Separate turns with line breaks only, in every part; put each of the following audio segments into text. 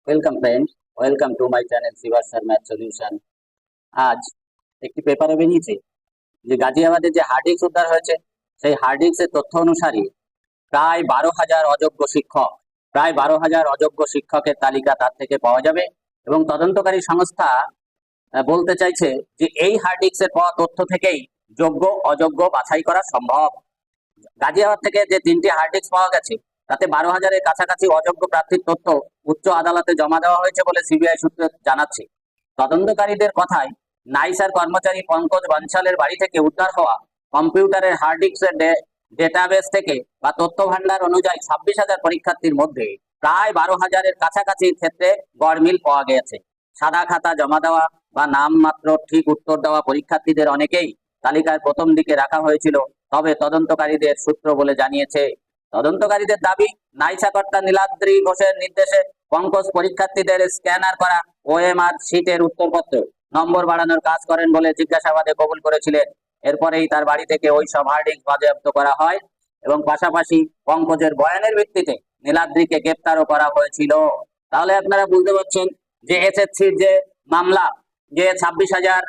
Welcome friends, welcome to my channel Shiba sir math solution. আজ একটি পেপারে বেরিয়েছে যে গাজিয়াবাদে যে হার্ড ডিস্ক উদ্ধার হয়েছে, সেই হার্ড ডিস্কের তথ্য অনুসারে প্রায় 12,000 অযোগ্য শিক্ষক, প্রায় 12,000 অযোগ্য শিক্ষকের তালিকা তার থেকে পাওয়া যাবে। এবং তদন্তকারী সংস্থা বলতে চাইছে যে এই হার্ড ডিস্কের পাওয়া তথ্য থেকেই যোগ্য অযোগ্য বাছাই করা সম্ভব। গাজিয়াবাদ থেকে যে 3টি হার্ড ডিস্ক পাওয়া গেছে, তাতে 12,000-এর কাছাকাছি অযোগ্য প্রার্থীর তথ্য উচ্চ আদালতে জমা দেওয়া হয়েছে বলে সিবিআই সূত্র জানাচ্ছে। তদন্তকারীদের কথায়, নাইসার কর্মচারী পঙ্কজ বানশালের বাড়ি থেকে উদ্ধার হওয়া কম্পিউটারের হার্ড ডিস্কের ডেটাবেস থেকে বা তথ্য ভান্ডার অনুযায়ী 26,000 পরীক্ষার্থীর মধ্যে প্রায় 12,000-এর কাছাকাছি ক্ষেত্রে গড়মিল পাওয়া গেছে। সাদা খাতা জমা দেওয়া বা নামমাত্র ঠিক উত্তর দেওয়া পরীক্ষার্থীদের অনেকেই তালিকায় প্রথম দিকে রাখা হয়েছিল, তবে তদন্তকারীদের সূত্র বলে জানিয়েছে। তদন্তকারীদের দাবি, নাইসা কর্তা নীলাদ্রি ঘোষের নির্দেশে পঙ্কজ পরীক্ষার্থীদের স্ক্যানার করা ওএমআর শিটের উত্তরপত্র নম্বর বাড়ানোর কাজ করেন বলে জিজ্ঞাসাবাদে কবুল করেছিলেন। এরপরেই তার বাড়ি থেকে ওই সব হার্ড ডিস্ক বাজেয়াপ্ত করা হয় এবং পাশাপাশি পঙ্কজের বয়ানের ভিত্তিতে নীলাদ্রিকে গ্রেপ্তারও করা হয়েছিল। তাহলে আপনারা বুঝতে পারছেন যে এসএসসির যে মামলা, যে 26,000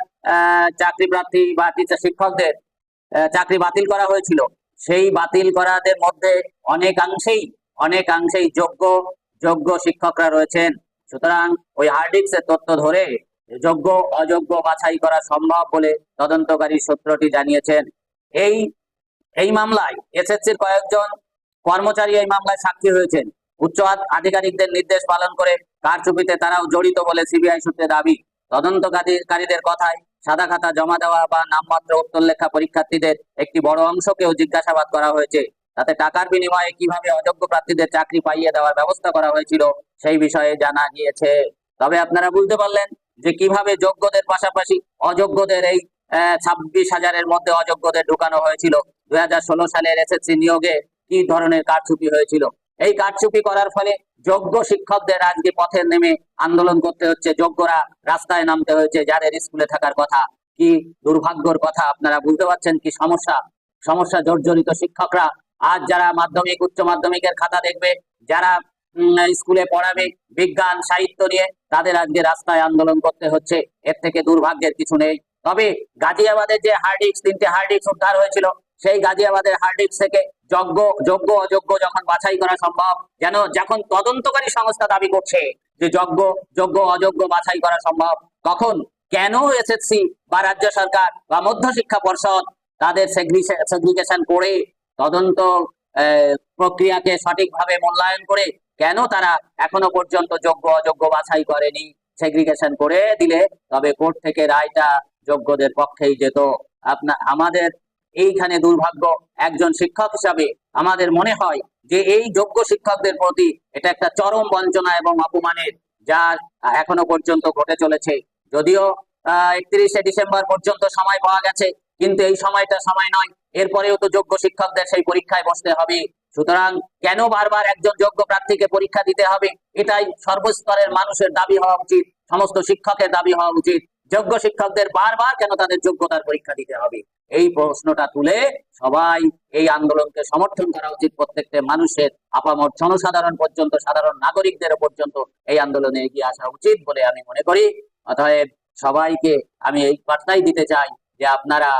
চাকরি প্রার্থী বা টিচার শিক্ষকদের চাকরি বাতিল করা হয়েছিল, সেই বাতিল করাদের মধ্যে অনেকাংশেই যোগ্য যোগ্য শিক্ষকরা রয়েছেন। সুতরাং ওই হার্ড ডিস্কের তথ্য ধরে যোগ্য অযোগ্য বাছাই করা সম্ভব বলে তদন্তকারী সূত্রটি জানিয়েছেন। এই এই মামলায় এসএসসির কয়েকজন কর্মচারী এই মামলায় সাক্ষী হয়েছেন। উচ্চ আধিকারিকদের নির্দেশ পালন করে কারচুপিতে তারাও জড়িত বলে সিবিআই সূত্রে দাবি। তদন্তকারীদের কথায়, সাদা খাতা জমা দেওয়া বা নামমাত্র উত্তর লেখা পরীক্ষার্থীদের একটি বড় অংশকেও জিজ্ঞাসাবাদ করা হয়েছে। তাতে টাকার বিনিময়ে কিভাবে অযোগ্য প্রার্থীদের চাকরি পাইয়ে দেওয়ার ব্যবস্থা করা হয়েছিল সেই বিষয়ে জানা গিয়েছে। তবে আপনারা বুঝতে পারলেন যে কিভাবে যোগ্যদের পাশাপাশি অযোগ্যদের এই 26,000-এর মধ্যে অযোগ্যদের ঢুকানো হয়েছিল। 2016 সালের এসএসসি নিয়োগে কি ধরনের কারচুপি হয়েছিল। এই কারচুপি করার ফলে যোগ্য শিক্ষকদের আজকে পথে নেমে আন্দোলন করতে হচ্ছে, যোগ্যরা রাস্তায় নামতে হয়েছে, যাদের স্কুলে থাকার কথা। কি দুর্ভাগ্যর কথা, আপনারা বুঝতে পারছেন কি সমস্যা জর্জরিত শিক্ষকরা আজ যারা মাধ্যমিক উচ্চ মাধ্যমিকের খাতা দেখবে, যারা স্কুলে পড়াবে বিজ্ঞান সাহিত্য নিয়ে, তাদের আজকে রাস্তায় আন্দোলন করতে হচ্ছে। এর থেকে দুর্ভাগ্যের কিছু নেই। তবে গাজিয়াবাদের যে হার্ড ডিস্ক, 3টে হার্ড ডিস্ক উদ্ধার হয়েছিল, সেই গাজিয়াবাদের হার্ড ডিস্ক থেকে যোগ্য অযোগ্য যখন বাছাই করা সম্ভব, যখন তদন্তকারী সংস্থা দাবি করছে যে যোগ্য অযোগ্য বাছাই করা সম্ভব, তখন কেন এসএসসি বা রাজ্য সরকার বা মধ্যশিক্ষা পর্ষদ তাদের সেগ্রিগেশন করে তদন্ত প্রক্রিয়াকে সঠিকভাবে মূল্যায়ন করে কেন তারা এখনো পর্যন্ত যোগ্য অযোগ্য বাছাই করেনি? সেগ্রিগেশন করে দিলে তবে কোর্ট থেকে রায়টা যোগ্যদের পক্ষেই যেত। আমাদের এইখানে দুর্ভাগ্য, একজন শিক্ষক হিসাবে আমাদের মনে হয় যে এই যোগ্য শিক্ষকদের প্রতি এটা একটা চরম বঞ্চনা এবং অপমানের, যা এখনো পর্যন্ত ঘটে চলেছে। যদিও 31শে ডিসেম্বর পর্যন্ত সময় পাওয়া গেছে, কিন্তু এই সময়টা সময় নয়। এরপরেও তো যোগ্য শিক্ষকদের সেই পরীক্ষায় বসতে হবে। সুতরাং কেন বারবার একজন যোগ্য প্রার্থীকে পরীক্ষা দিতে হবে? এটাই সর্বস্তরের মানুষের দাবি হওয়া উচিত, সমস্ত শিক্ষকের দাবি হওয়া উচিত। যোগ্য শিক্ষকদের বারবার কেন তাদের যোগ্যতার পরীক্ষা দিতে হবে? এই প্রশ্নটা তুলে সবাই এই আন্দোলনকে সমর্থন করা উচিত। প্রত্যেকটা মানুষের, আপামর জনসাধারণ পর্যন্ত, সাধারণ নাগরিকদের পর্যন্ত এই আন্দোলনে এগিয়ে আসা উচিত বলে আমি মনে করি। অতএব সবাইকে আমি এই বার্তাই দিতে চাই যে আপনারা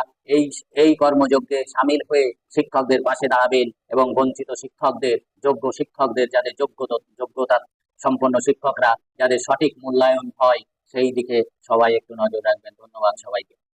এই কর্মযজ্ঞে সামিল হয়ে শিক্ষকদের পাশে দাঁড়াবেন এবং বঞ্চিত শিক্ষকদের, যোগ্য শিক্ষকদের, যাদের যোগ্যতা সম্পন্ন শিক্ষকরা, যাদের সঠিক মূল্যায়ন হয়, সেই দিকে সবাই একটু নজর রাখবেন। ধন্যবাদ সবাইকে।